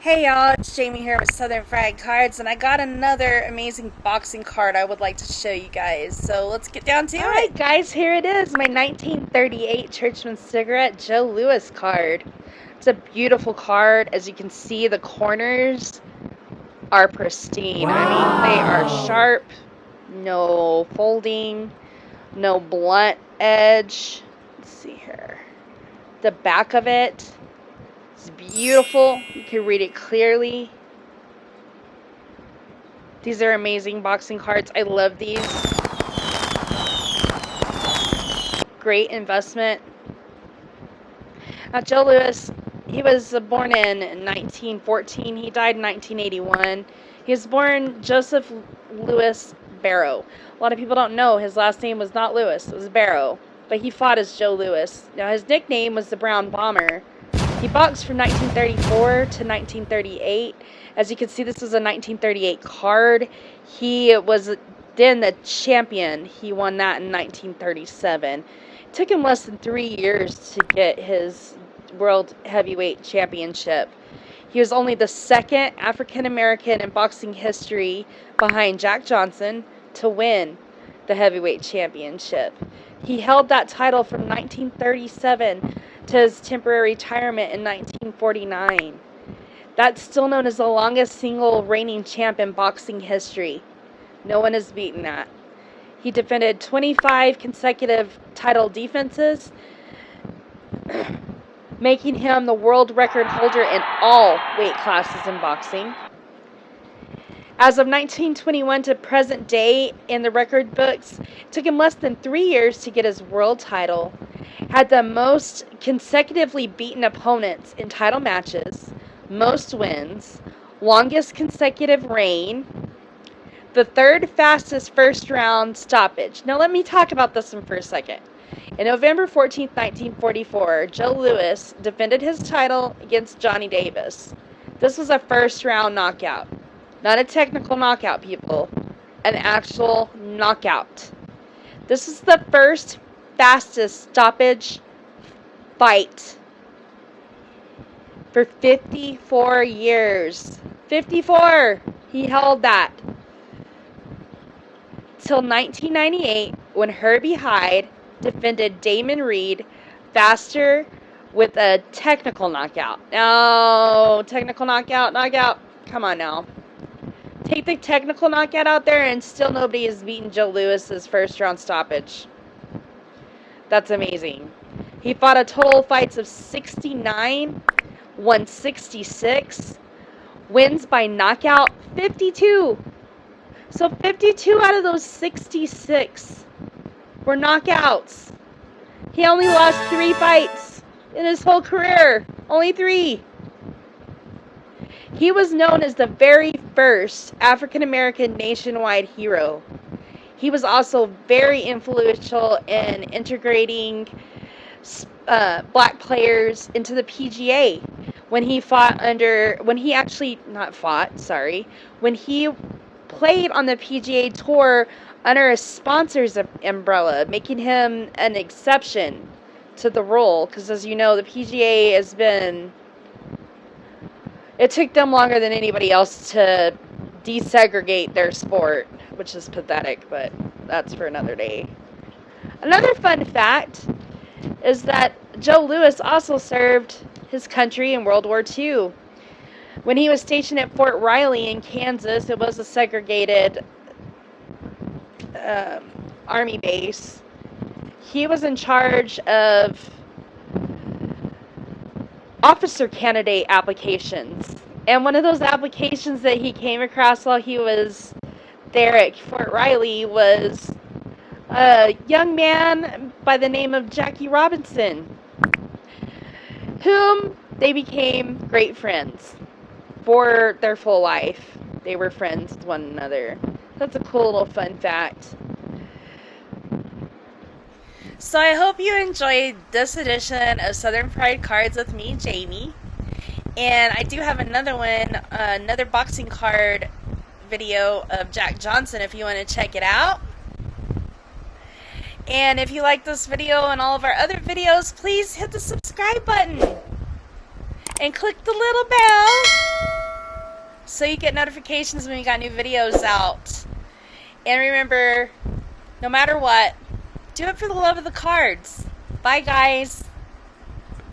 Hey y'all, it's Jamie here with Southern Fried Cards, and I got another amazing boxing card I would like to show you guys. So let's get down to it. Alright guys, here it is, my 1938 Churchman Cigarette Joe Louis card. It's a beautiful card. As you can see, the corners are pristine. Wow. I mean, they are sharp, no folding, no blunt edge. Let's see here. The back of it. It's beautiful. You can read it clearly. These are amazing boxing cards. I love these. Great investment. Now, Joe Louis, he was born in 1914. He died in 1981. He was born Joseph Louis Barrow. A lot of people don't know his last name was not Louis. It was Barrow. But he fought as Joe Louis. Now, his nickname was the Brown Bomber. He boxed from 1934 to 1938. As you can see, this was a 1938 card. He was then the champion. He won that in 1937. It took him less than 3 years to get his World Heavyweight Championship. He was only the second African American in boxing history behind Jack Johnson to win the Heavyweight Championship. He held that title from 1937 to his temporary retirement in 1949. That's still known as the longest single reigning champ in boxing history. No one has beaten that. He defended 25 consecutive title defenses, making him the world record holder in all weight classes in boxing. As of 1921 to present day in the record books, it took him less than 3 years to get his world title. Had the most consecutively beaten opponents in title matches, most wins, longest consecutive reign, the third fastest first round stoppage. Now let me talk about this one for a second. In November 14, 1944, Joe Louis defended his title against Johnny Davis. This was a first round knockout. Not a technical knockout, people. An actual knockout. This is the first fastest stoppage fight for 54 years. 54! He held that. Till 1998, when Herbie Hyde defended Damon Reed faster with a technical knockout. No, technical knockout. Come on now. Take the technical knockout out there and still nobody has beaten Joe Louis's first round stoppage. That's amazing. He fought a total of fights of 69, won 66, wins by knockout 52. So 52 out of those 66 were knockouts. He only lost 3 fights in his whole career. Only 3. He was known as the very first African-American nationwide hero. He was also very influential in integrating black players into the PGA. When he played on the PGA Tour under a sponsor's umbrella, making him an exception to the rule. Because as you know, the PGA has been... It took them longer than anybody else to desegregate their sport, which is pathetic, but that's for another day. Another fun fact is that Joe Louis also served his country in World War II. When he was stationed at Fort Riley in Kansas, it was a segregated army base. He was in charge of officer candidate applications. And one of those applications that he came across while he was there at Fort Riley was a young man by the name of Jackie Robinson, whom they became great friends for their full life. They were friends with one another. That's a cool little fun fact. So I hope you enjoyed this edition of Southern Pride Cards with me, Jamie. And I do have another one, another boxing card video of Jack Johnson if you want to check it out. And if you like this video and all of our other videos, please hit the subscribe button and click the little bell so you get notifications when we got new videos out. And remember, no matter what, do it for the love of the cards. Bye, guys.